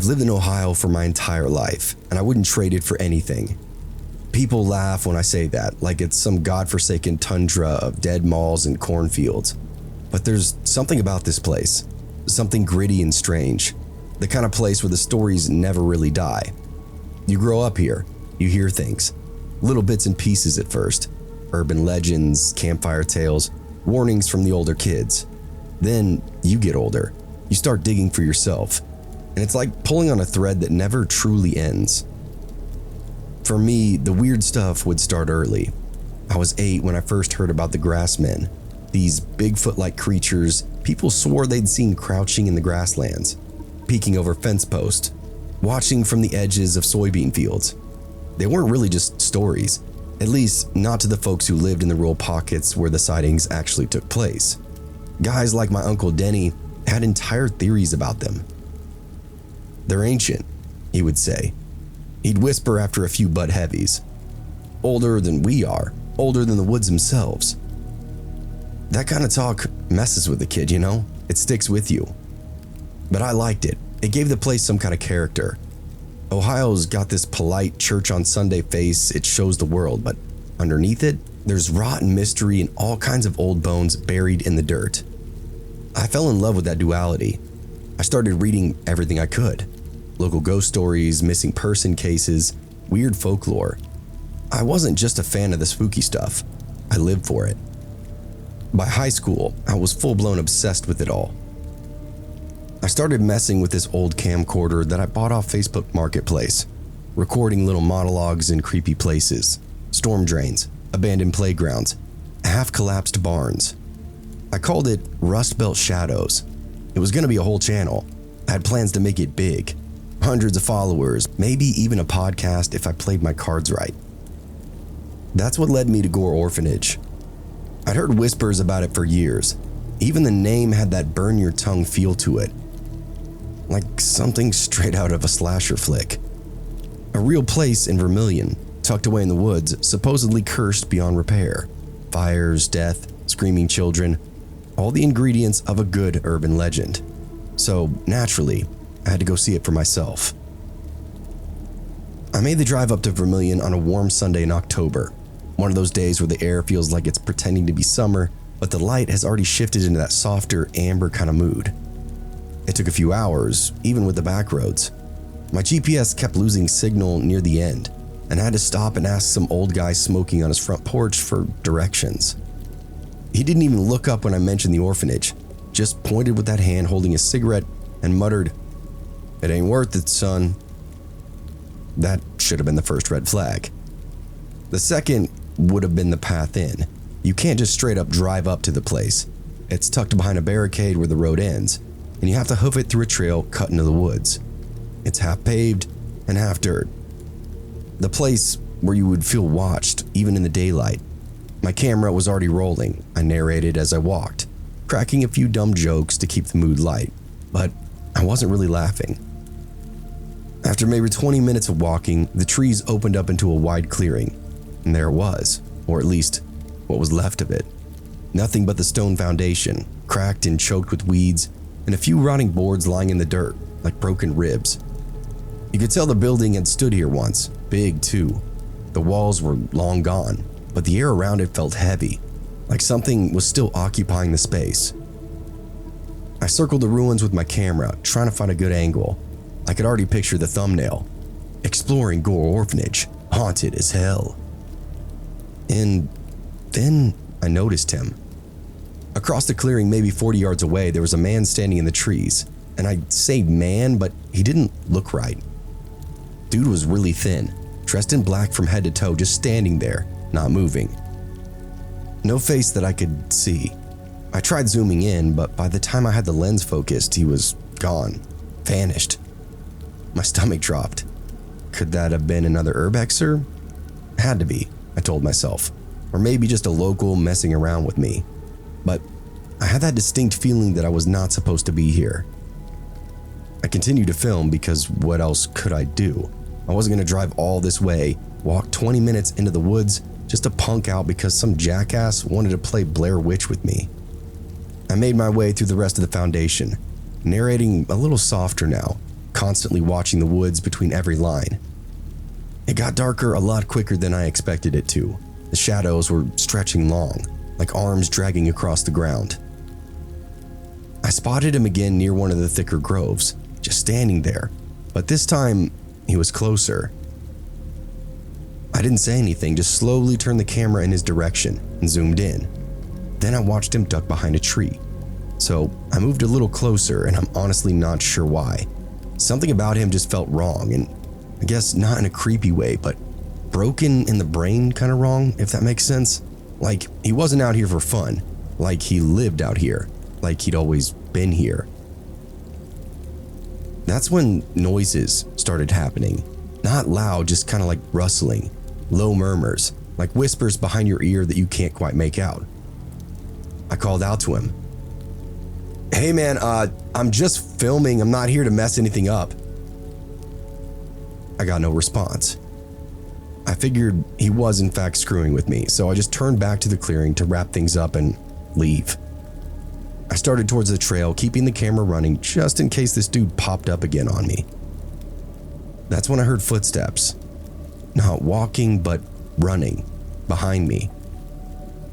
I've lived in Ohio for my entire life, and I wouldn't trade it for anything. People laugh when I say that, like it's some godforsaken tundra of dead malls and cornfields. But there's something about this place, something gritty and strange, the kind of place where the stories never really die. You grow up here, you hear things, little bits and pieces at first, urban legends, campfire tales, warnings from the older kids. Then you get older, you start digging for yourself, and it's like pulling on a thread that never truly ends. For me, the weird stuff would start early. I was 8 when I first heard about the Grassmen, these Bigfoot-like creatures people swore they'd seen crouching in the grasslands, peeking over fence posts, watching from the edges of soybean fields. They weren't really just stories, at least not to the folks who lived in the rural pockets where the sightings actually took place. Guys like my Uncle Denny had entire theories about them. "They're ancient," he would say. He'd whisper after a few butt heavies. "Older than we are, older than the woods themselves." That kind of talk messes with the kid, you know? It sticks with you. But I liked it. It gave the place some kind of character. Ohio's got this polite church on Sunday face it shows the world, but underneath it, there's rotten mystery and all kinds of old bones buried in the dirt. I fell in love with that duality. I started reading everything I could. Local ghost stories, missing person cases, weird folklore. I wasn't just a fan of the spooky stuff. I lived for it. By high school, I was full-blown obsessed with it all. I started messing with this old camcorder that I bought off Facebook Marketplace, recording little monologues in creepy places, storm drains, abandoned playgrounds, half-collapsed barns. I called it Rust Belt Shadows. It was going to be a whole channel. I had plans to make it big, hundreds of followers, maybe even a podcast if I played my cards right. That's what led me to Gore Orphanage. I'd heard whispers about it for years. Even the name had that burn-your-tongue feel to it, like something straight out of a slasher flick. A real place in Vermilion, tucked away in the woods, supposedly cursed beyond repair. Fires, death, screaming children, all the ingredients of a good urban legend. So, naturally, I had to go see it for myself. I made the drive up to Vermilion on a warm Sunday in October, one of those days where the air feels like it's pretending to be summer, but the light has already shifted into that softer, amber kind of mood. It took a few hours, even with the back roads. My GPS kept losing signal near the end, and I had to stop and ask some old guy smoking on his front porch for directions. He didn't even look up when I mentioned the orphanage, just pointed with that hand holding a cigarette and muttered, "It ain't worth it, son." That should have been the first red flag. The second would have been the path in. You can't just straight up drive up to the place. It's tucked behind a barricade where the road ends, and you have to hoof it through a trail cut into the woods. It's half paved and half dirt. The place where you would feel watched, even in the daylight. My camera was already rolling. I narrated as I walked, cracking a few dumb jokes to keep the mood light, but I wasn't really laughing. After maybe 20 minutes of walking, the trees opened up into a wide clearing, and there it was, or at least what was left of it. Nothing but the stone foundation, cracked and choked with weeds, and a few rotting boards lying in the dirt, like broken ribs. You could tell the building had stood here once, big too. The walls were long gone, but the air around it felt heavy, like something was still occupying the space. I circled the ruins with my camera, trying to find a good angle. I could already picture the thumbnail. Exploring Gore Orphanage, haunted as hell. And then I noticed him. Across the clearing, maybe 40 yards away, there was a man standing in the trees. And I'd say man, but he didn't look right. Dude was really thin, dressed in black from head to toe, just standing there, not moving. No face that I could see. I tried zooming in, but by the time I had the lens focused, he was gone, vanished. My stomach dropped. Could that have been another urbexer? Had to be, I told myself. Or maybe just a local messing around with me. But I had that distinct feeling that I was not supposed to be here. I continued to film because what else could I do? I wasn't going to drive all this way, walk 20 minutes into the woods just to punk out because some jackass wanted to play Blair Witch with me. I made my way through the rest of the foundation, narrating a little softer now, constantly watching the woods between every line. It got darker a lot quicker than I expected it to. The shadows were stretching long, like arms dragging across the ground. I spotted him again near one of the thicker groves, just standing there, but this time he was closer. I didn't say anything, just slowly turned the camera in his direction and zoomed in. Then I watched him duck behind a tree. So I moved a little closer, and I'm honestly not sure why. Something about him just felt wrong, and I guess not in a creepy way, but broken in the brain kind of wrong, if that makes sense. Like he wasn't out here for fun, like he lived out here, like he'd always been here. That's when noises started happening. Not loud, just kind of like rustling, low murmurs, like whispers behind your ear that you can't quite make out. I called out to him. "Hey man, I'm just filming. I'm not here to mess anything up." I got no response. I figured he was in fact screwing with me, so I just turned back to the clearing to wrap things up and leave. I started towards the trail, keeping the camera running just in case this dude popped up again on me. That's when I heard footsteps. Not walking, but running, behind me.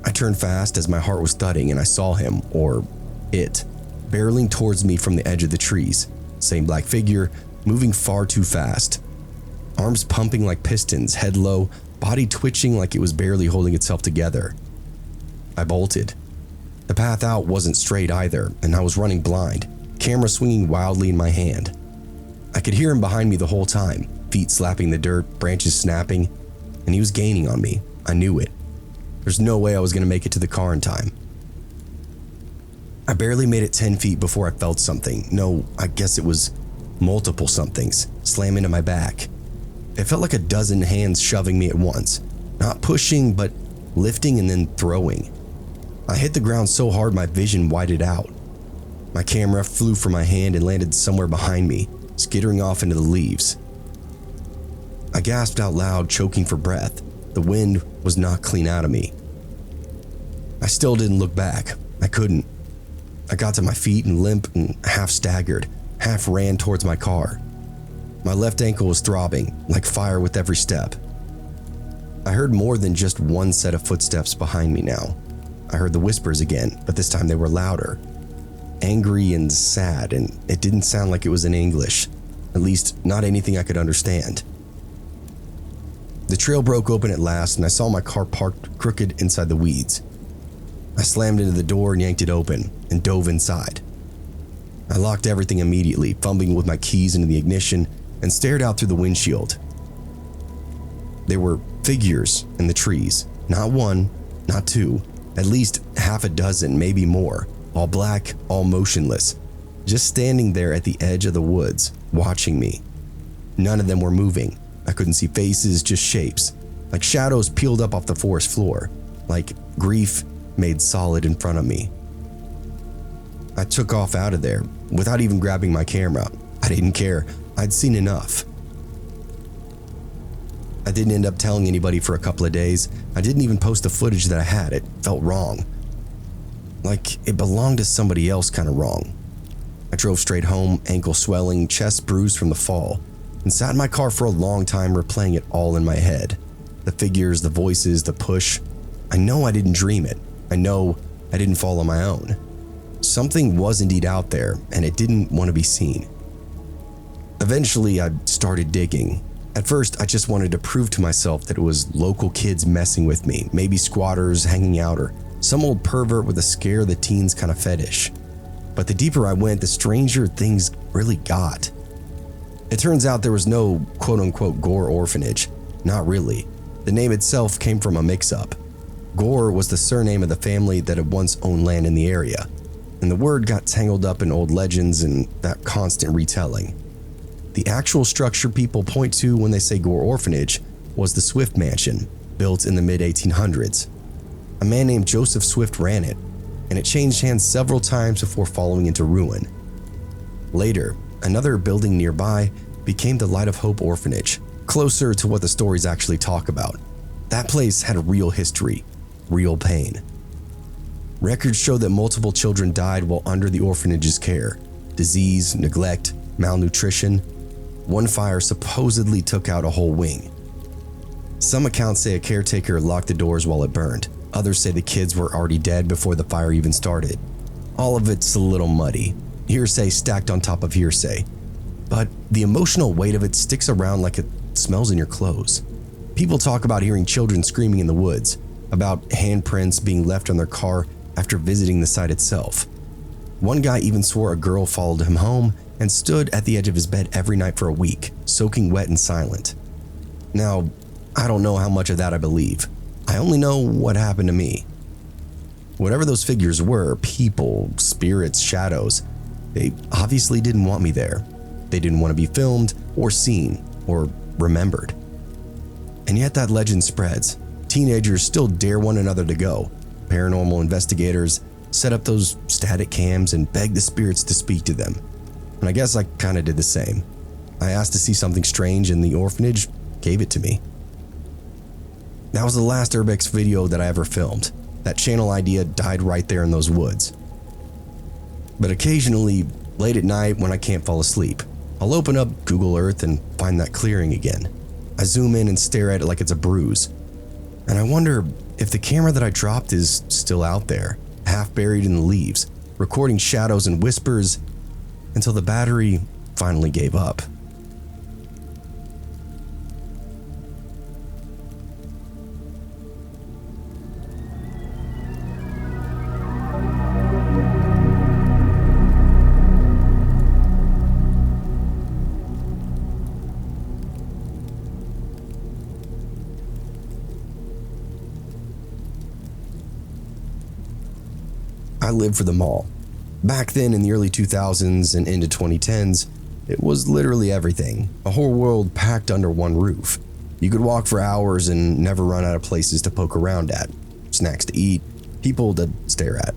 I turned fast as my heart was thudding and I saw him, or it, barreling towards me from the edge of the trees. Same black figure, moving far too fast. Arms pumping like pistons, head low, body twitching like it was barely holding itself together. I bolted. The path out wasn't straight either, and I was running blind, camera swinging wildly in my hand. I could hear him behind me the whole time, feet slapping the dirt, branches snapping, and he was gaining on me. I knew it. There's no way I was going to make it to the car in time. I barely made it 10 feet before I felt something. No, I guess it was multiple somethings slam into my back. It felt like a dozen hands shoving me at once, not pushing, but lifting and then throwing. I hit the ground so hard my vision whited out. My camera flew from my hand and landed somewhere behind me, skittering off into the leaves. I gasped out loud, choking for breath. The wind was knocked clean out of me. I still didn't look back. I couldn't. I got to my feet and limp and half staggered, half ran towards my car. My left ankle was throbbing, like fire with every step. I heard more than just one set of footsteps behind me now. I heard the whispers again, but this time they were louder. Angry and sad, and it didn't sound like it was in English. At least, not anything I could understand. The trail broke open at last, and I saw my car parked crooked inside the weeds. I slammed into the door and yanked it open, and dove inside. I locked everything immediately, fumbling with my keys into the ignition, and stared out through the windshield. There were figures in the trees. Not one, not two, at least half a dozen, maybe more. All black, all motionless, just standing there at the edge of the woods, watching me. None of them were moving. I couldn't see faces, just shapes, like shadows peeled up off the forest floor, like grief made solid in front of me. I took off out of there without even grabbing my camera. I didn't care. I'd seen enough. I didn't end up telling anybody for a couple of days. I didn't even post the footage that I had. It felt wrong. Like it belonged to somebody else, kind of wrong. I drove straight home, ankle swelling, chest bruised from the fall, and sat in my car for a long time replaying it all in my head. The figures, the voices, the push. I know I didn't dream it. I know I didn't fall on my own. Something was indeed out there, and it didn't want to be seen. Eventually, I started digging. At first, I just wanted to prove to myself that it was local kids messing with me, maybe squatters hanging out, or some old pervert with a scare the teens kind of fetish. But the deeper I went, the stranger things really got. It turns out there was no quote-unquote Gore orphanage. Not really. The name itself came from a mix-up. Gore was the surname of the family that had once owned land in the area, and the word got tangled up in old legends and that constant retelling. The actual structure people point to when they say Gore Orphanage was the Swift Mansion, built in the mid-1800s. A man named Joseph Swift ran it, and it changed hands several times before falling into ruin. Later, another building nearby became the Light of Hope Orphanage, closer to what the stories actually talk about. That place had a real history, real pain. Records show that multiple children died while under the orphanage's care. Disease, neglect, malnutrition. One fire supposedly took out a whole wing. Some accounts say a caretaker locked the doors while it burned. Others say the kids were already dead before the fire even started. All of it's a little muddy. Hearsay stacked on top of hearsay. But the emotional weight of it sticks around like it smells in your clothes. People talk about hearing children screaming in the woods, about handprints being left on their car after visiting the site itself. One guy even swore a girl followed him home and stood at the edge of his bed every night for a week, soaking wet and silent. Now, I don't know how much of that I believe. I only know what happened to me. Whatever those figures were, people, spirits, shadows, they obviously didn't want me there. They didn't want to be filmed or seen or remembered. And yet that legend spreads. Teenagers still dare one another to go. Paranormal investigators set up those static cams and beg the spirits to speak to them. And I guess I kind of did the same. I asked to see something strange and the orphanage gave it to me. That was the last Urbex video that I ever filmed. That channel idea died right there in those woods. But occasionally, late at night when I can't fall asleep, I'll open up Google Earth and find that clearing again. I zoom in and stare at it like it's a bruise. And I wonder if the camera that I dropped is still out there, half buried in the leaves, recording shadows and whispers until the battery finally gave up. I lived for the mall. Back then in the early 2000s and into 2010s, it was literally everything. A whole world packed under one roof. You could walk for hours and never run out of places to poke around at, snacks to eat, people to stare at.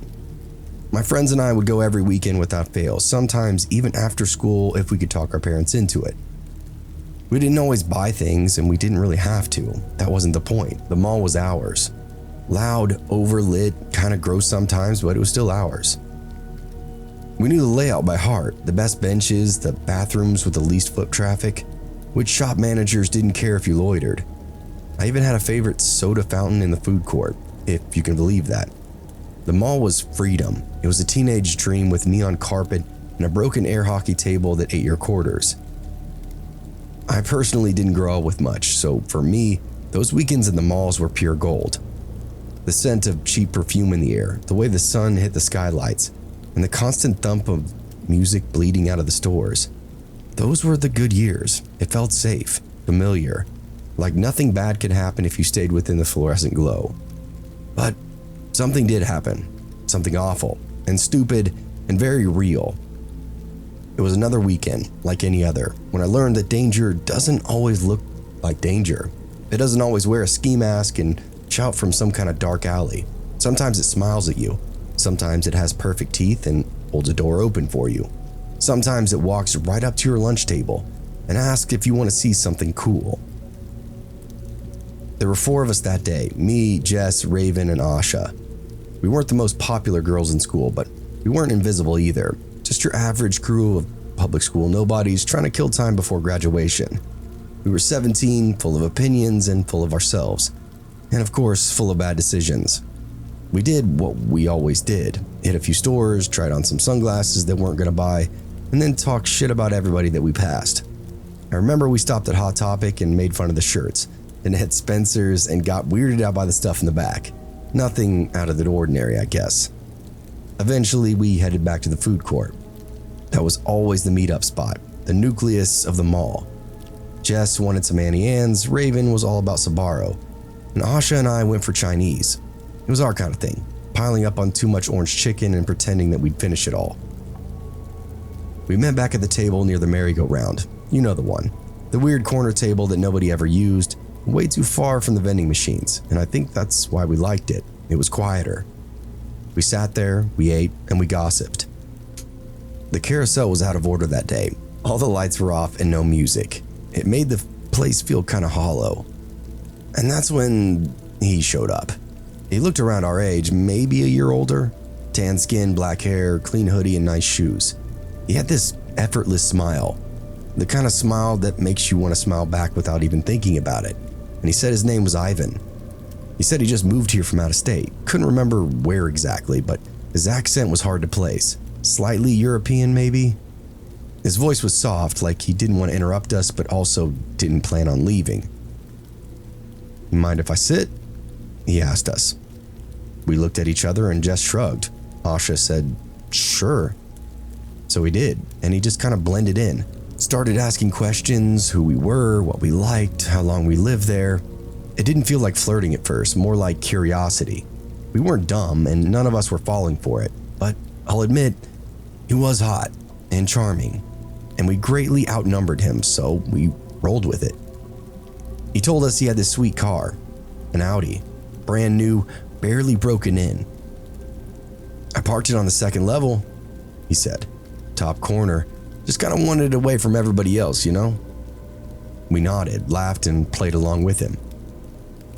My friends and I would go every weekend without fail, sometimes even after school if we could talk our parents into it. We didn't always buy things and we didn't really have to. That wasn't the point. The mall was ours. Loud, overlit, kind of gross sometimes, but it was still ours. We knew the layout by heart, the best benches, the bathrooms with the least foot traffic, which shop managers didn't care if you loitered. I even had a favorite soda fountain in the food court, if you can believe that. The mall was freedom. It was a teenage dream with neon carpet and a broken air hockey table that ate your quarters. I personally didn't grow up with much, so for me, those weekends in the malls were pure gold. The scent of cheap perfume in the air, the way the sun hit the skylights, and the constant thump of music bleeding out of the stores. Those were the good years. It felt safe, familiar, like nothing bad could happen if you stayed within the fluorescent glow. But something did happen, something awful and stupid and very real. It was another weekend, like any other, when I learned that danger doesn't always look like danger. It doesn't always wear a ski mask and shout from some kind of dark alley. Sometimes it smiles at you. Sometimes it has perfect teeth and holds a door open for you. Sometimes it walks right up to your lunch table and asks if you want to see something cool. There were 4 of us that day, me, Jess, Raven, and Asha. We weren't the most popular girls in school, but we weren't invisible either. Just your average crew of public school nobodies trying to kill time before graduation. We were 17, full of opinions and full of ourselves. And of course, full of bad decisions. We did what we always did. Hit a few stores, tried on some sunglasses that weren't gonna buy, and then talked shit about everybody that we passed. I remember we stopped at Hot Topic and made fun of the shirts, then hit Spencer's and got weirded out by the stuff in the back. Nothing out of the ordinary, I guess. Eventually, we headed back to the food court. That was always the meetup spot, the nucleus of the mall. Jess wanted some Annie Ann's, Raven was all about Sbarro, and Asha and I went for Chinese. It was our kind of thing, piling up on too much orange chicken and pretending that we'd finish it all. We met back at the table near the merry-go-round. You know the one. The weird corner table that nobody ever used, way too far from the vending machines, and I think that's why we liked it. It was quieter. We sat there, we ate, and we gossiped. The carousel was out of order that day. All the lights were off and no music. It made the place feel kind of hollow. And that's when he showed up. He looked around our age, maybe a year older. Tan skin, black hair, clean hoodie, and nice shoes. He had this effortless smile. The kind of smile that makes you want to smile back without even thinking about it. And he said his name was Ivan. He said he just moved here from out of state. Couldn't remember where exactly, but his accent was hard to place. Slightly European, maybe? His voice was soft, like he didn't want to interrupt us, but also didn't plan on leaving. "You mind if I sit?" he asked us. We looked at each other and just shrugged. Asha said, "Sure." So he did, and he just kind of blended in. Started asking questions, who we were, what we liked, how long we lived there. It didn't feel like flirting at first, more like curiosity. We weren't dumb, and none of us were falling for it, but I'll admit, he was hot and charming, and we greatly outnumbered him, so we rolled with it. He told us he had this sweet car, an Audi, brand new, barely broken in. "I parked it on the second level," he said. "Top corner. Just kind of wanted it away from everybody else, you know?" We nodded, laughed, and played along with him.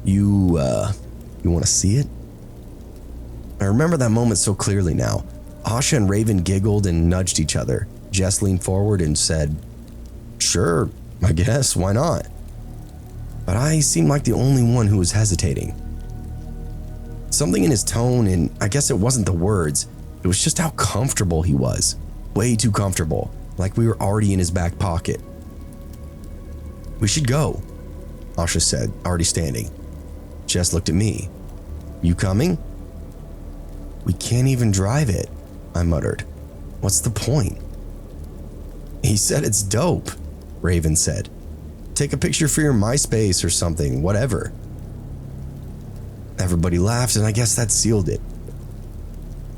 You want to see it?" I remember that moment so clearly now. Asha and Raven giggled and nudged each other. Jess leaned forward and said, "Sure, I guess, why not?" But I seemed like the only one who was hesitating. Something in his tone, and I guess it wasn't the words, it was just how comfortable he was. Way too comfortable, like we were already in his back pocket. "We should go," Asha said, already standing. Jess looked at me. "You coming?" "We can't even drive it," I muttered. "What's the point?" "He said it's dope," Raven said. "Take a picture for your MySpace or something, whatever." Everybody laughed, and I guess that sealed it.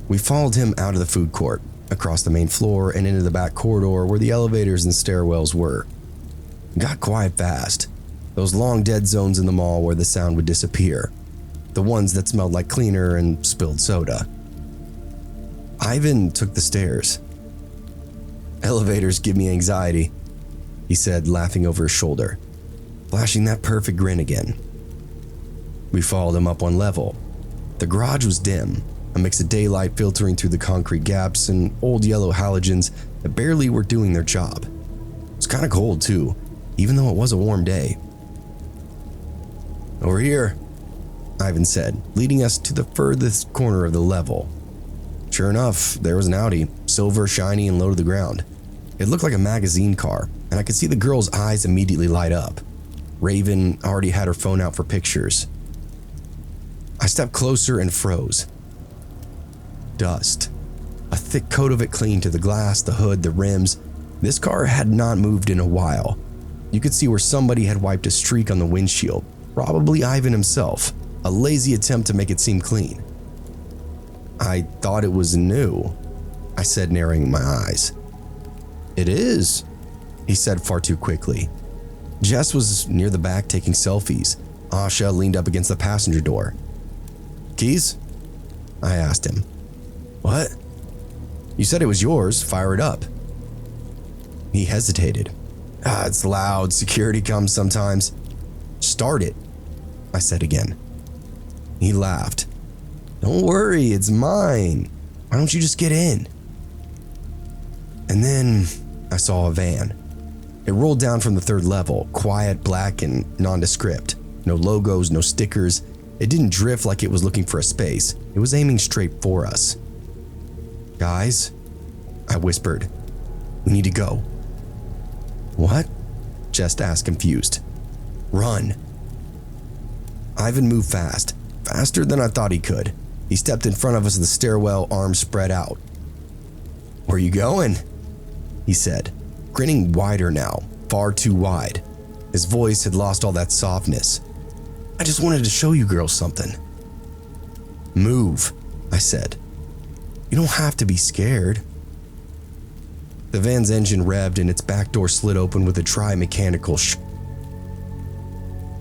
We followed him out of the food court, across the main floor, and into the back corridor where the elevators and stairwells were. It got quiet fast. Those long dead zones in the mall where the sound would disappear. The ones that smelled like cleaner and spilled soda. Ivan took the stairs. "Elevators give me anxiety," he said, laughing over his shoulder, flashing that perfect grin again. We followed him up one level. The garage was dim, a mix of daylight filtering through the concrete gaps and old yellow halogens that barely were doing their job. It was kind of cold too, even though it was a warm day. "Over here," Ivan said, leading us to the furthest corner of the level. Sure enough, there was an Audi, silver, shiny, and low to the ground. It looked like a magazine car, and I could see the girl's eyes immediately light up. Raven already had her phone out for pictures. I stepped closer and froze. Dust. A thick coat of it clinging to the glass, the hood, the rims. This car had not moved in a while. You could see where somebody had wiped a streak on the windshield, probably Ivan himself, a lazy attempt to make it seem clean. "I thought it was new," I said, narrowing my eyes. "It is," he said far too quickly. Jess was near the back taking selfies. Asha leaned up against the passenger door. "Keys?" I asked him. "What?" "You said it was yours. Fire it up." He hesitated. It's loud. Security comes sometimes." "Start it," I said again. He laughed. "Don't worry, it's mine. Why don't you just get in?" And then I saw a van. It rolled down from the third level, quiet, black, and nondescript. No logos, no stickers. It didn't drift like it was looking for a space. It was aiming straight for us. "Guys," I whispered, "we need to go." "What?" Jess asked, confused. "Run." Ivan moved fast, faster than I thought he could. He stepped in front of us at the stairwell, arms spread out. "Where you going?" he said, grinning wider now, far too wide. His voice had lost all that softness. "I just wanted to show you girls something." "Move," I said. "You don't have to be scared." The van's engine revved and its back door slid open with a tri-mechanical sh.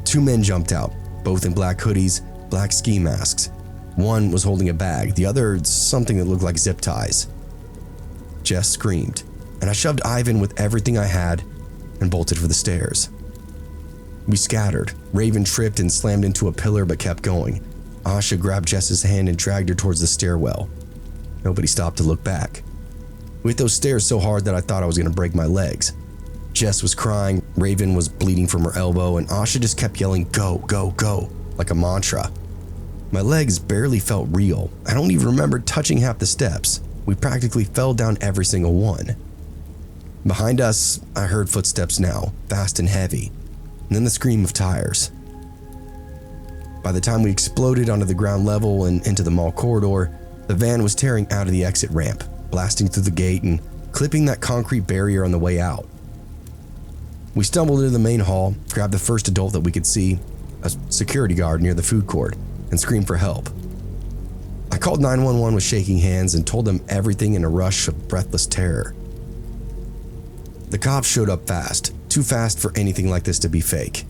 Two men jumped out, both in black hoodies, black ski masks. One was holding a bag, the other something that looked like zip ties. Jess screamed, and I shoved Ivan with everything I had and bolted for the stairs. We scattered. Raven tripped and slammed into a pillar but kept going. Asha grabbed Jess's hand and dragged her towards the stairwell. Nobody stopped to look back. We hit those stairs so hard that I thought I was going to break my legs. Jess was crying, Raven was bleeding from her elbow, and Asha just kept yelling, "Go, go, go," like a mantra. My legs barely felt real. I don't even remember touching half the steps. We practically fell down every single one. Behind us, I heard footsteps now, fast and heavy, and then the scream of tires. By the time we exploded onto the ground level and into the mall corridor, the van was tearing out of the exit ramp, blasting through the gate and clipping that concrete barrier on the way out. We stumbled into the main hall, grabbed the first adult that we could see, a security guard near the food court, and screamed for help. I called 911 with shaking hands and told them everything in a rush of breathless terror. The cops showed up fast, too fast for anything like this to be fake.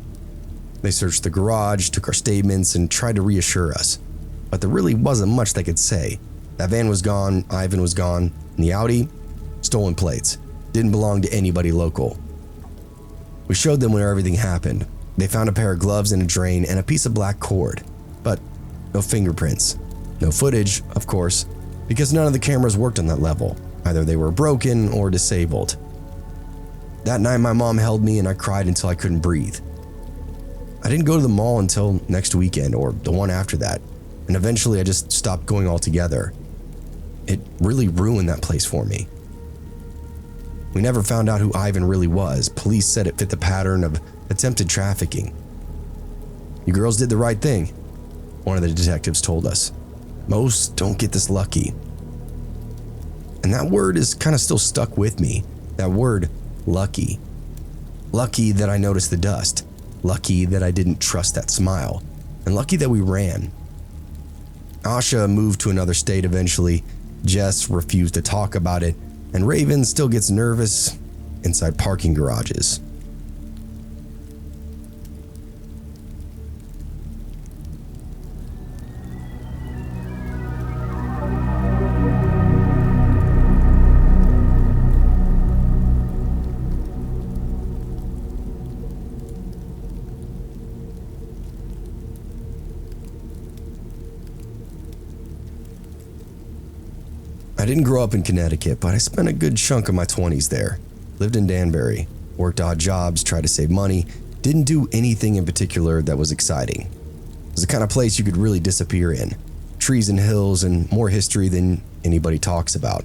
They searched the garage, took our statements, and tried to reassure us. But there really wasn't much they could say. That van was gone, Ivan was gone, and the Audi, stolen plates, didn't belong to anybody local. We showed them where everything happened. They found a pair of gloves in a drain and a piece of black cord, but no fingerprints. No footage, of course, because none of the cameras worked on that level. Either they were broken or disabled. That night, my mom held me and I cried until I couldn't breathe. I didn't go to the mall until next weekend or the one after that, and eventually I just stopped going altogether. It really ruined that place for me. We never found out who Ivan really was. Police said it fit the pattern of attempted trafficking. "You girls did the right thing," one of the detectives told us. "Most don't get this lucky." And that word is kind of still stuck with me. That word, lucky. Lucky that I noticed the dust. Lucky that I didn't trust that smile. And lucky that we ran. Asha moved to another state eventually. Jess refused to talk about it. And Raven still gets nervous inside parking garages. I didn't grow up in Connecticut, but I spent a good chunk of my 20s there. Lived in Danbury, worked odd jobs, tried to save money, didn't do anything in particular that was exciting. It was the kind of place you could really disappear in. Trees and hills and more history than anybody talks about.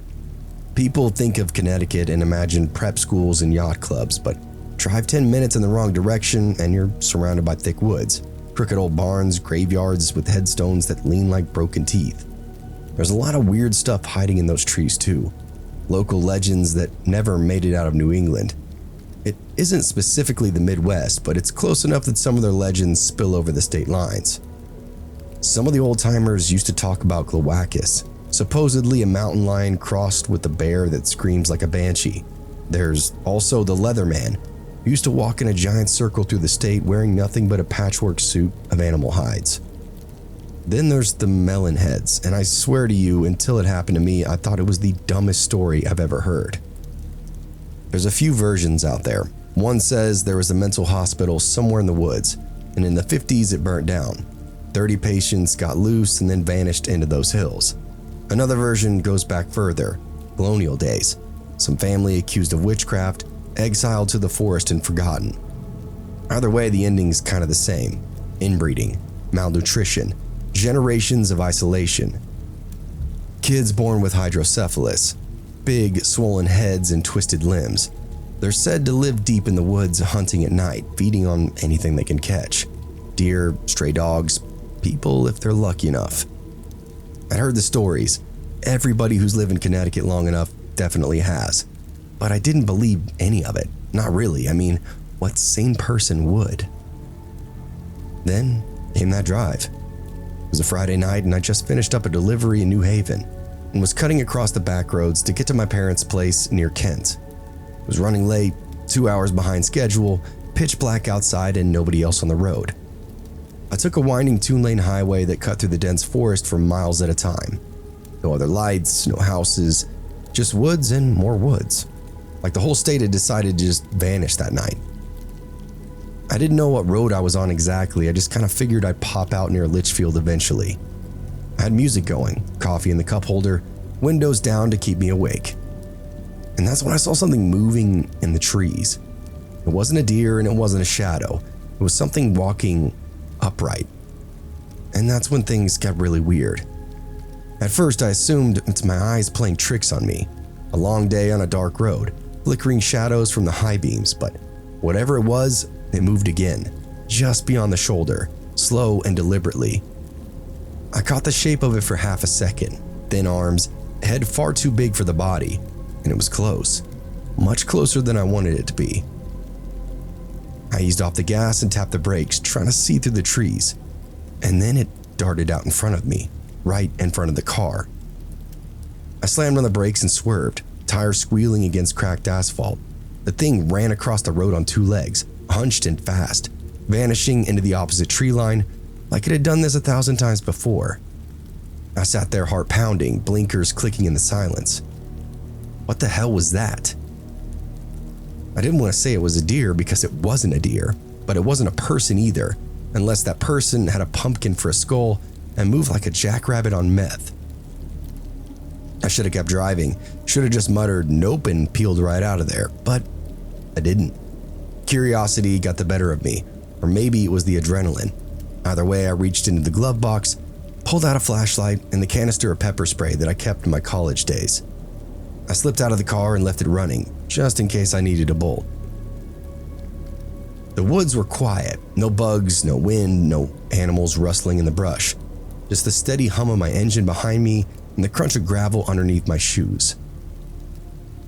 People think of Connecticut and imagine prep schools and yacht clubs, but drive 10 minutes in the wrong direction and you're surrounded by thick woods, crooked old barns, graveyards with headstones that lean like broken teeth. There's a lot of weird stuff hiding in those trees too. Local legends that never made it out of New England. It isn't specifically the Midwest, but it's close enough that some of their legends spill over the state lines. Some of the old-timers used to talk about Glowacus, supposedly a mountain lion crossed with a bear that screams like a banshee. There's also the Leatherman, who used to walk in a giant circle through the state wearing nothing but a patchwork suit of animal hides. Then there's the melon heads, and I swear to you, until it happened to me, I thought it was the dumbest story I've ever heard. There's a few versions out there. One says there was a mental hospital somewhere in the woods, and in the 50s it burnt down. 30 patients got loose and then vanished into those hills. Another version goes back further, colonial days. Some family accused of witchcraft, exiled to the forest and forgotten. Either way, the ending's kind of the same. Inbreeding, malnutrition, generations of isolation. Kids born with hydrocephalus, big swollen heads and twisted limbs. They're said to live deep in the woods hunting at night, feeding on anything they can catch. Deer, stray dogs, people if they're lucky enough. I heard the stories. Everybody who's lived in Connecticut long enough definitely has. But I didn't believe any of it. Not really. I mean, what sane person would? Then came that drive. It was a Friday night and I just finished up a delivery in New Haven and was cutting across the back roads to get to my parents' place near Kent. I was running late, 2 hours behind schedule, pitch black outside and nobody else on the road. I took a winding 2-lane highway that cut through the dense forest for miles at a time. No other lights, no houses, just woods and more woods. Like the whole state had decided to just vanish that night. I didn't know what road I was on exactly, I just kind of figured I'd pop out near Litchfield eventually. I had music going, coffee in the cup holder, windows down to keep me awake. And that's when I saw something moving in the trees. It wasn't a deer and it wasn't a shadow. It was something walking upright. And that's when things got really weird. At first, I assumed it's my eyes playing tricks on me. A long day on a dark road, flickering shadows from the high beams, but whatever it was, it moved again, just beyond the shoulder, slow and deliberately. I caught the shape of it for half a second. Thin arms, head far too big for the body, and it was close. Much closer than I wanted it to be. I eased off the gas and tapped the brakes, trying to see through the trees. And then it darted out in front of me, right in front of the car. I slammed on the brakes and swerved, tires squealing against cracked asphalt. The thing ran across the road on two legs, hunched and fast, vanishing into the opposite tree line like it had done this 1,000 times before. I sat there, heart pounding, blinkers clicking in the silence. What the hell was that? I didn't want to say it was a deer because it wasn't a deer, but it wasn't a person either, unless that person had a pumpkin for a skull and moved like a jackrabbit on meth. I should have kept driving, should have just muttered nope and peeled right out of there, but I didn't. Curiosity got the better of me, or maybe it was the adrenaline. Either way, I reached into the glove box, pulled out a flashlight and the canister of pepper spray that I kept in my college days. I slipped out of the car and left it running, just in case I needed a bolt. The woods were quiet, no bugs, no wind, no animals rustling in the brush. Just the steady hum of my engine behind me and the crunch of gravel underneath my shoes.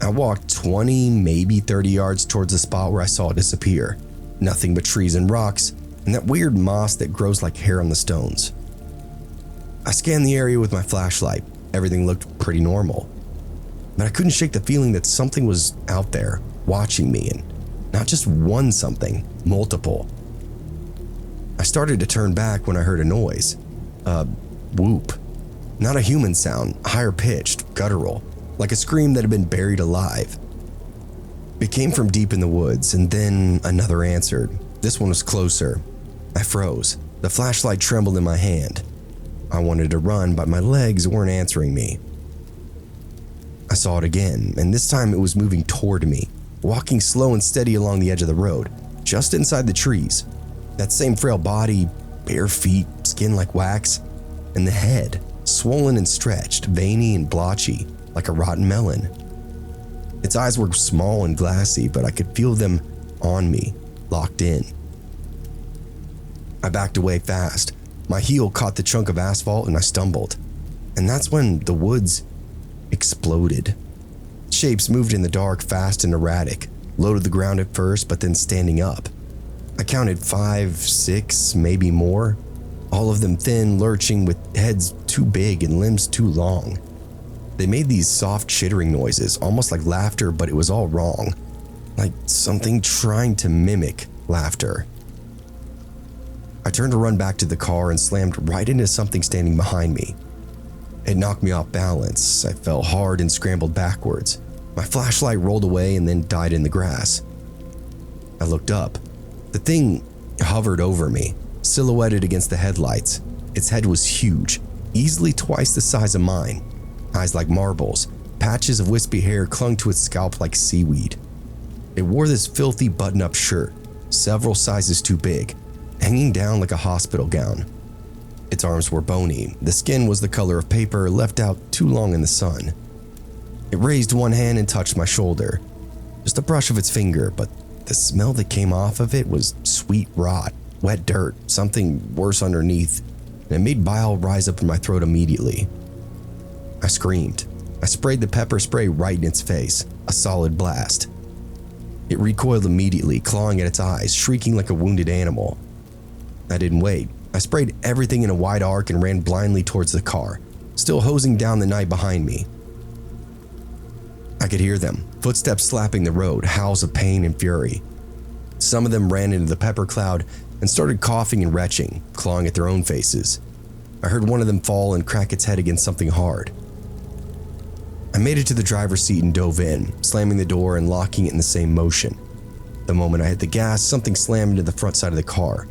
I walked 20, maybe 30 yards towards the spot where I saw it disappear. Nothing but trees and rocks, and that weird moss that grows like hair on the stones. I scanned the area with my flashlight. Everything looked pretty normal. But I couldn't shake the feeling that something was out there, watching me, and not just one something, multiple. I started to turn back when I heard a noise. A whoop. Not a human sound, higher pitched, guttural, like a scream that had been buried alive. It came from deep in the woods, and then another answered. This one was closer. I froze. The flashlight trembled in my hand. I wanted to run, but my legs weren't answering me. I saw it again, and this time it was moving toward me, walking slow and steady along the edge of the road, just inside the trees. That same frail body, bare feet, skin like wax, and the head, swollen and stretched, veiny and blotchy, like a rotten melon. Its eyes were small and glassy, but I could feel them on me, locked in. I backed away fast. My heel caught the chunk of asphalt and I stumbled. And that's when the woods exploded. Shapes moved in the dark, fast and erratic, low to the ground at first, but then standing up. I counted 5, 6, maybe more. All of them thin, lurching, with heads too big and limbs too long. They made these soft chittering noises, almost like laughter, but it was all wrong. Like something trying to mimic laughter. I turned to run back to the car and slammed right into something standing behind me. It knocked me off balance. I fell hard and scrambled backwards. My flashlight rolled away and then died in the grass. I looked up. The thing hovered over me, silhouetted against the headlights. Its head was huge, easily twice the size of mine. Eyes like marbles, patches of wispy hair clung to its scalp like seaweed. It wore this filthy button-up shirt, several sizes too big, hanging down like a hospital gown. Its arms were bony. The skin was the color of paper left out too long in the sun. It raised one hand and touched my shoulder. Just a brush of its finger, but the smell that came off of it was sweet rot, wet dirt, something worse underneath, and it made bile rise up in my throat immediately. I screamed. I sprayed the pepper spray right in its face, a solid blast. It recoiled immediately, clawing at its eyes, shrieking like a wounded animal. I didn't wait. I sprayed everything in a wide arc and ran blindly towards the car, still hosing down the night behind me. I could hear them, footsteps slapping the road, howls of pain and fury. Some of them ran into the pepper cloud and started coughing and retching, clawing at their own faces. I heard one of them fall and crack its head against something hard. I made it to the driver's seat and dove in, slamming the door and locking it in the same motion. The moment I hit the gas, something slammed into the front side of the car.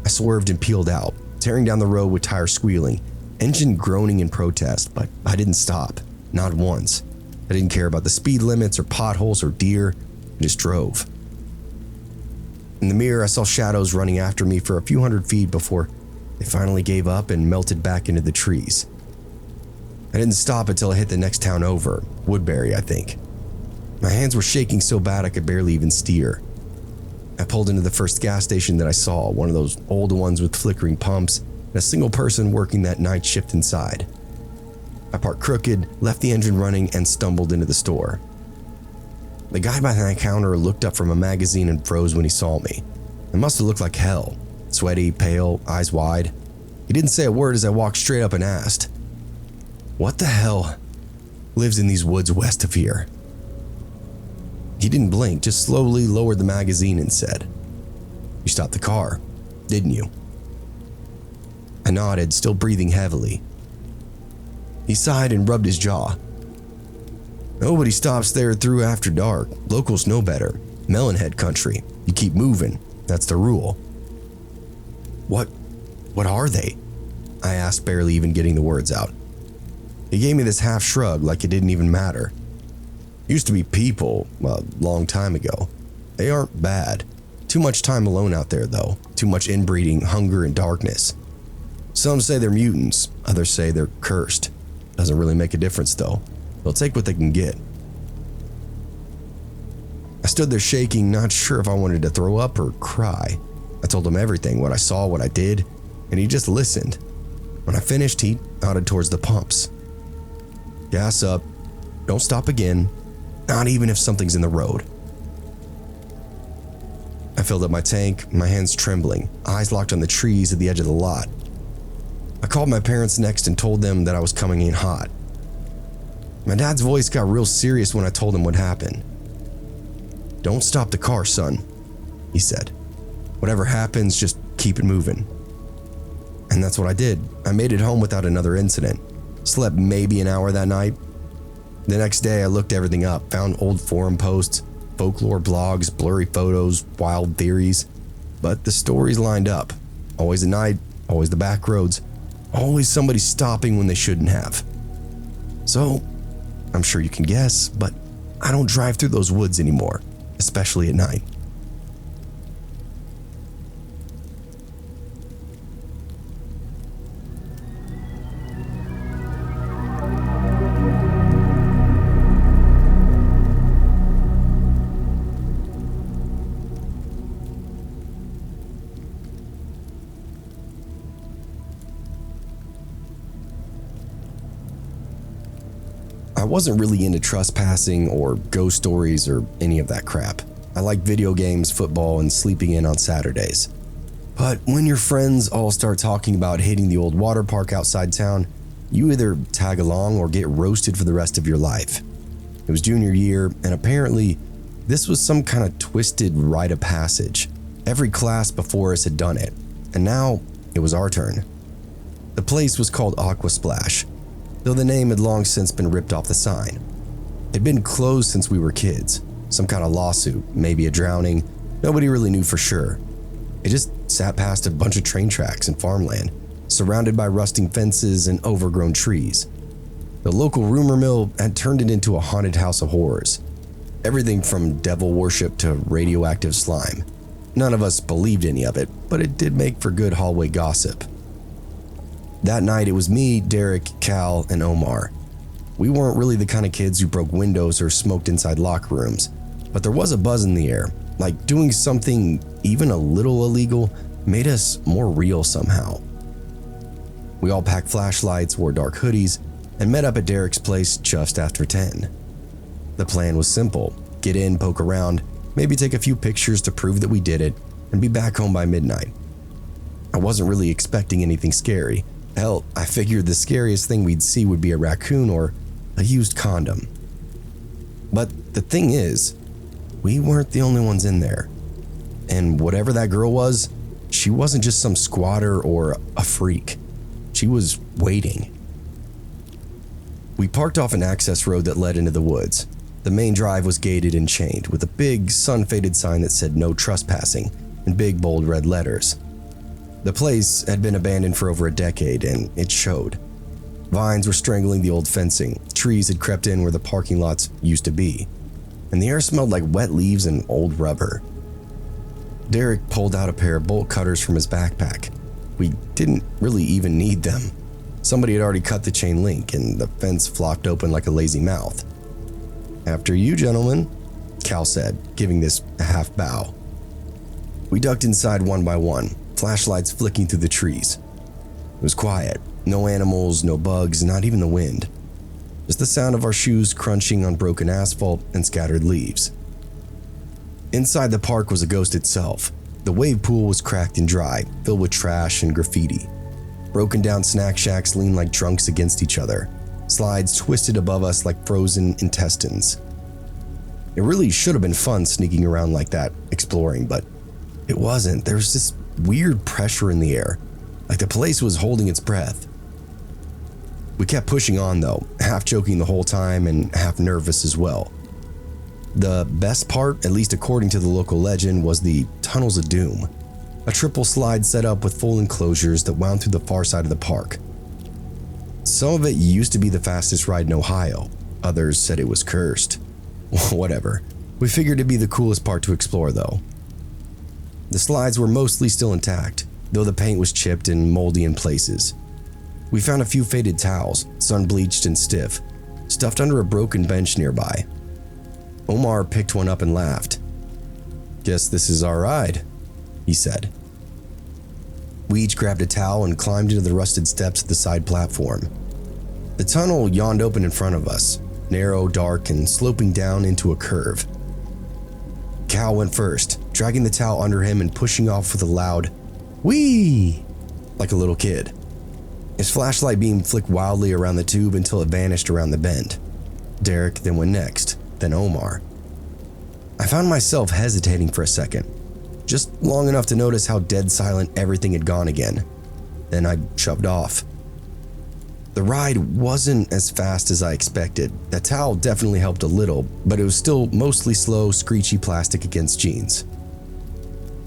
I swerved and peeled out, tearing down the road with tires squealing, engine groaning in protest, but I didn't stop, not once. I didn't care about the speed limits or potholes or deer. I just drove. In the mirror, I saw shadows running after me for a few hundred feet before they finally gave up and melted back into the trees. I didn't stop until I hit the next town over, Woodbury, I think. My hands were shaking so bad I could barely even steer. I pulled into the first gas station that I saw, one of those old ones with flickering pumps and a single person working that night shift inside. I parked crooked, left the engine running, and stumbled into the store. The guy behind the counter looked up from a magazine and froze when he saw me. It must have looked like hell. Sweaty, pale, eyes wide. He didn't say a word as I walked straight up and asked, "What the hell lives in these woods west of here?" He didn't blink, just slowly lowered the magazine and said, "You stopped the car, didn't you?" I nodded, still breathing heavily. He sighed and rubbed his jaw. "Nobody stops there through after dark. Locals know better. Melonhead country. You keep moving. That's the rule." What are they?" I asked, barely even getting the words out. He gave me this half shrug like it didn't even matter. "Used to be people a long time ago. They aren't bad. Too much time alone out there though. Too much inbreeding, hunger, and darkness. Some say they're mutants, others say they're cursed. Doesn't really make a difference though. They'll take what they can get." I stood there shaking, not sure if I wanted to throw up or cry. I told him everything, what I saw, what I did, and he just listened. When I finished, he nodded towards the pumps. "Gas up. Don't stop again, not even if something's in the road." I filled up my tank, my hands trembling, eyes locked on the trees at the edge of the lot. I called my parents next and told them that I was coming in hot. My dad's voice got real serious when I told him what happened. "Don't stop the car, son," he said. "Whatever happens, just keep it moving." And that's what I did. I made it home without another incident. Slept maybe an hour that night. The next day I looked everything up, found old forum posts, folklore blogs, blurry photos, wild theories. But the stories lined up. Always at night, always the back roads, always somebody stopping when they shouldn't have. So, I'm sure you can guess, but I don't drive through those woods anymore, especially at night. I wasn't really into trespassing or ghost stories or any of that crap. I like video games, football, and sleeping in on Saturdays. But when your friends all start talking about hitting the old water park outside town, you either tag along or get roasted for the rest of your life. It was junior year, and apparently this was some kind of twisted rite of passage. Every class before us had done it, and now it was our turn. The place was called Aqua Splash, though the name had long since been ripped off the sign. It'd been closed since we were kids. Some kind of lawsuit, maybe a drowning, nobody really knew for sure. It just sat past a bunch of train tracks and farmland, surrounded by rusting fences and overgrown trees. The local rumor mill had turned it into a haunted house of horrors. Everything from devil worship to radioactive slime. None of us believed any of it, but it did make for good hallway gossip. That night it was me, Derek, Cal, and Omar. We weren't really the kind of kids who broke windows or smoked inside locker rooms, but there was a buzz in the air, like doing something even a little illegal made us more real somehow. We all packed flashlights, wore dark hoodies, and met up at Derek's place just after 10. The plan was simple: get in, poke around, maybe take a few pictures to prove that we did it, and be back home by midnight. I wasn't really expecting anything scary. Hell, I figured the scariest thing we'd see would be a raccoon or a used condom. But the thing is, we weren't the only ones in there. And whatever that girl was, she wasn't just some squatter or a freak. She was waiting. We parked off an access road that led into the woods. The main drive was gated and chained, with a big, sun-faded sign that said "No trespassing" in big, bold red letters. The place had been abandoned for over a decade, and it showed. Vines were strangling the old fencing, trees had crept in where the parking lots used to be, and the air smelled like wet leaves and old rubber. Derek pulled out a pair of bolt cutters from his backpack. We didn't really even need them. Somebody had already cut the chain link, and the fence flopped open like a lazy mouth. "After you, gentlemen," Cal said, giving this a half bow. We ducked inside one by one, flashlights flicking through the trees. It was quiet. No animals, no bugs, not even the wind. Just the sound of our shoes crunching on broken asphalt and scattered leaves. Inside the park was a ghost itself. The wave pool was cracked and dry, filled with trash and graffiti. Broken down snack shacks leaned like drunks against each other. Slides twisted above us like frozen intestines. It really should have been fun sneaking around like that, exploring, but it wasn't. There was this weird pressure in the air, like the place was holding its breath. We kept pushing on though, half joking the whole time and half nervous as well. The best part, at least according to the local legend, was the Tunnels of Doom, a triple slide set up with full enclosures that wound through the far side of the park. Some of it used to be the fastest ride in Ohio, others said it was cursed. Whatever, we figured it'd be the coolest part to explore though. The slides were mostly still intact, though the paint was chipped and moldy in places. We found a few faded towels, sun-bleached and stiff, stuffed under a broken bench nearby. Omar picked one up and laughed. "Guess this is our ride," he said. We each grabbed a towel and climbed into the rusted steps of the side platform. The tunnel yawned open in front of us, narrow, dark, and sloping down into a curve. Cal went first, dragging the towel under him and pushing off with a loud "whee!" like a little kid. His flashlight beam flicked wildly around the tube until it vanished around the bend. Derek then went next, then Omar. I found myself hesitating for a second, just long enough to notice how dead silent everything had gone again. Then I shoved off. The ride wasn't as fast as I expected. That towel definitely helped a little, but it was still mostly slow, screechy plastic against jeans.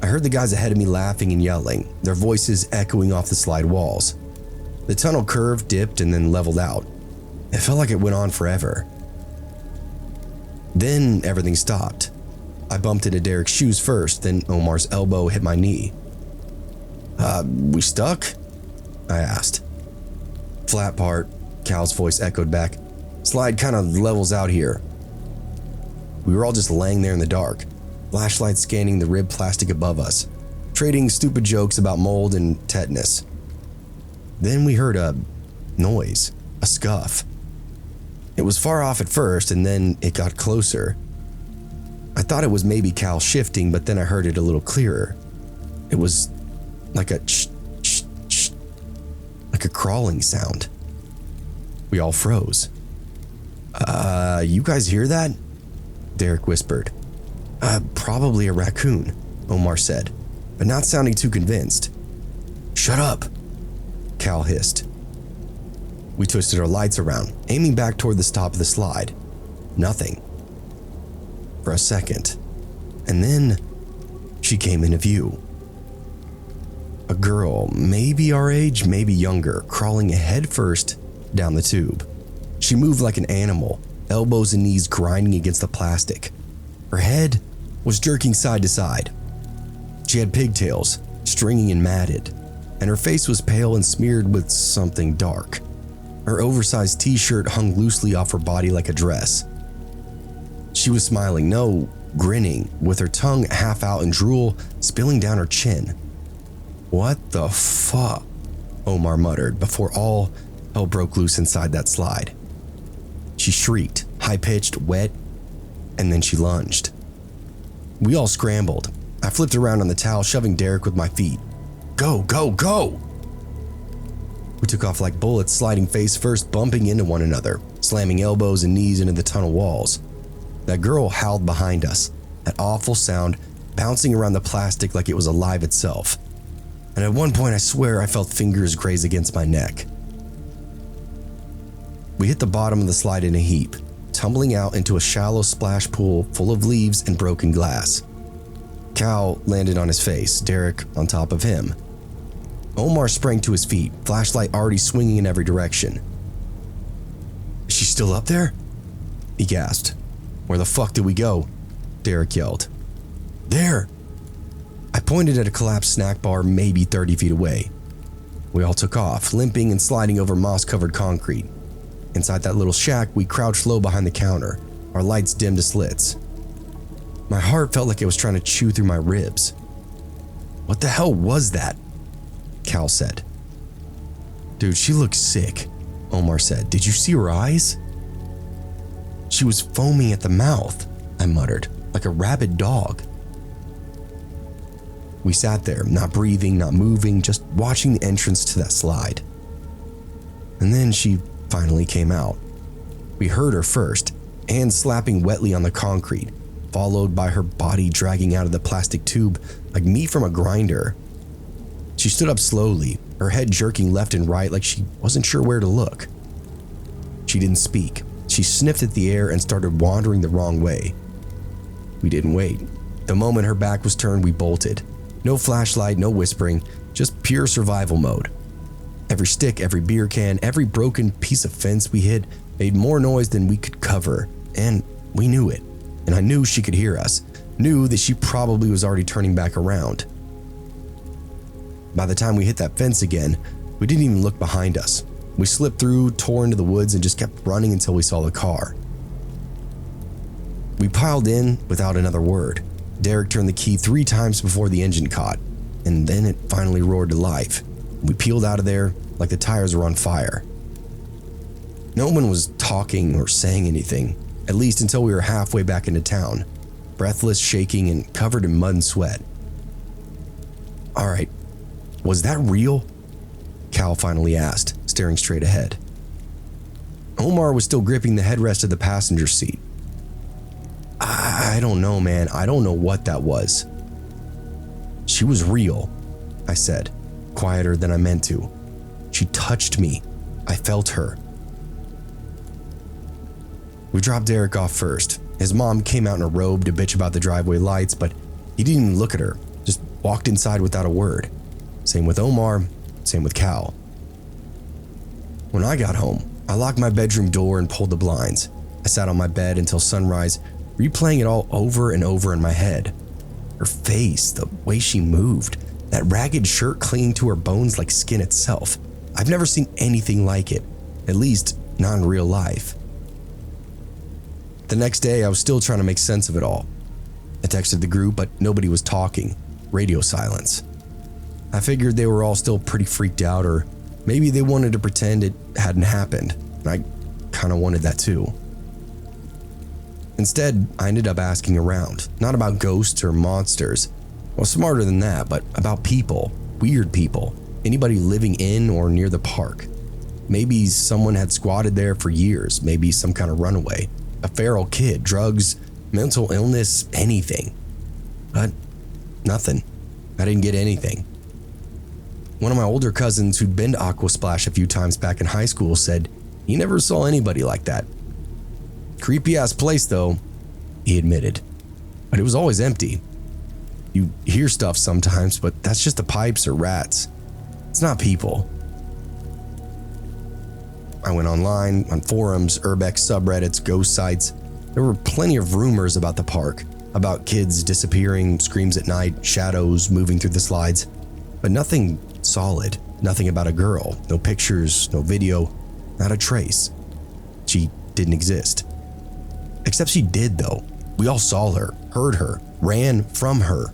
I heard the guys ahead of me laughing and yelling, their voices echoing off the slide walls. The tunnel curved, dipped, and then leveled out. It felt like it went on forever. Then everything stopped. I bumped into Derek's shoes first, then Omar's elbow hit my knee. We stuck?" I asked. "Flat part," Cal's voice echoed back. "Slide kind of levels out here." We were all just laying there in the dark, flashlights scanning the ribbed plastic above us, trading stupid jokes about mold and tetanus. Then we heard a noise, a scuff. It was far off at first, and then it got closer. I thought it was maybe Cal shifting, but then I heard it a little clearer. It was like a like a crawling sound. We all froze. You guys hear that?" Derek whispered. Probably a raccoon," Omar said, but not sounding too convinced. "Shut up," Cal hissed. We twisted our lights around, aiming back toward the top of the slide. Nothing. For a second. And then she came into view. A girl, maybe our age, maybe younger, crawling head first down the tube. She moved like an animal, elbows and knees grinding against the plastic. Her head was jerking side to side. She had pigtails, stringy and matted, and her face was pale and smeared with something dark. Her oversized t-shirt hung loosely off her body like a dress. She was smiling, no, grinning, with her tongue half out and drool spilling down her chin. "What the fuck?" Omar muttered before all hell broke loose inside that slide. She shrieked, high-pitched, wet, and then she lunged. We all scrambled. I flipped around on the towel, shoving Derek with my feet. "Go, go, go!" We took off like bullets, sliding face first, bumping into one another, slamming elbows and knees into the tunnel walls. That girl howled behind us, that awful sound bouncing around the plastic like it was alive itself. And at one point I swear I felt fingers graze against my neck. We hit the bottom of the slide in a heap, tumbling out into a shallow splash pool full of leaves and broken glass. Cal landed on his face, Derek on top of him. Omar sprang to his feet, flashlight already swinging in every direction. She's still up there? He gasped. Where the fuck did we go? Derek yelled. There! I pointed at a collapsed snack bar maybe 30 feet away. We all took off, limping and sliding over moss-covered concrete. Inside that little shack, we crouched low behind the counter, our lights dimmed to slits. My heart felt like it was trying to chew through my ribs. What the hell was that? Cal said. Dude, she looks sick, Omar said. Did you see her eyes? She was foaming at the mouth, I muttered, like a rabid dog. We sat there, not breathing, not moving, just watching the entrance to that slide. And then she finally came out. We heard her first, hands slapping wetly on the concrete, followed by her body dragging out of the plastic tube like meat from a grinder. She stood up slowly, her head jerking left and right like she wasn't sure where to look. She didn't speak. She sniffed at the air and started wandering the wrong way. We didn't wait. The moment her back was turned, we bolted. No flashlight, no whispering, just pure survival mode. Every stick, every beer can, every broken piece of fence we hit made more noise than we could cover, and we knew it. And I knew she could hear us, knew that she probably was already turning back around. By the time we hit that fence again, we didn't even look behind us. We slipped through, tore into the woods, and just kept running until we saw the car. We piled in without another word. Derek turned the key 3 times before the engine caught, and then it finally roared to life. We peeled out of there like the tires were on fire. No one was talking or saying anything, at least until we were halfway back into town, breathless, shaking, and covered in mud and sweat. All right, was that real? Cal finally asked, staring straight ahead. Omar was still gripping the headrest of the passenger seat. I don't know, man. I don't know what that was. She was real, I said, quieter than I meant to. She touched me. I felt her. We dropped Derek off first. His mom came out in a robe to bitch about the driveway lights, but he didn't even look at her, just walked inside without a word. Same with Omar, same with Cal. When I got home, I locked my bedroom door and pulled the blinds. I sat on my bed until sunrise, replaying it all over and over in my head. Her face, the way she moved, that ragged shirt clinging to her bones like skin itself. I've never seen anything like it, at least not in real life. The next day, I was still trying to make sense of it all. I texted the group, but nobody was talking. Radio silence. I figured they were all still pretty freaked out, or maybe they wanted to pretend it hadn't happened, and I kind of wanted that too. Instead, I ended up asking around, not about ghosts or monsters. I was smarter than that, but about people, weird people, anybody living in or near the park. Maybe someone had squatted there for years, maybe some kind of runaway, a feral kid, drugs, mental illness, anything. But nothing. I didn't get anything. One of my older cousins who'd been to Aquasplash a few times back in high school said he never saw anybody like that. Creepy ass place though, he admitted, but it was always empty. You hear stuff sometimes, but that's just the pipes or rats. It's not people. I went online, on forums, urbex subreddits, ghost sites. There were plenty of rumors about the park, about kids disappearing, screams at night, shadows moving through the slides, but nothing solid, nothing about a girl, no pictures, no video, not a trace. She didn't exist. Except she did though. We all saw her, heard her, ran from her.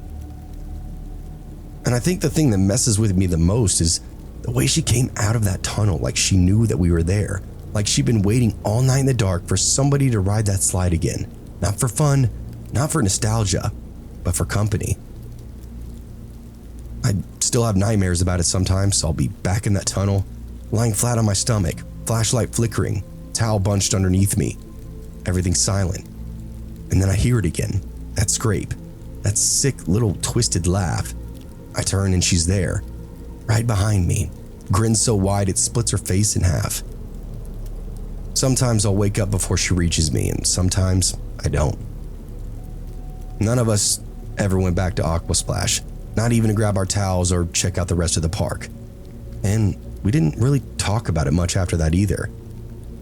And I think the thing that messes with me the most is the way she came out of that tunnel like she knew that we were there, like she'd been waiting all night in the dark for somebody to ride that slide again. Not for fun, not for nostalgia, but for company. I still have nightmares about it sometimes, so I'll be back in that tunnel, lying flat on my stomach, flashlight flickering, towel bunched underneath me. Everything's silent. And then I hear it again, that scrape, that sick little twisted laugh. I turn and she's there, right behind me, grin so wide it splits her face in half. Sometimes I'll wake up before she reaches me, and sometimes I don't. None of us ever went back to Aquasplash, not even to grab our towels or check out the rest of the park. And we didn't really talk about it much after that either.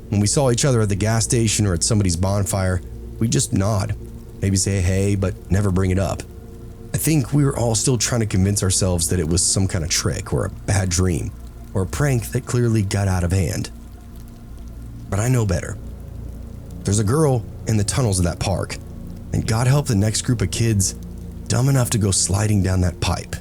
When we saw each other at the gas station or at somebody's bonfire, we'd just nod, maybe say hey, but never bring it up. I think we were all still trying to convince ourselves that it was some kind of trick or a bad dream or a prank that clearly got out of hand. But I know better. There's a girl in the tunnels of that park, and God help the next group of kids dumb enough to go sliding down that pipe.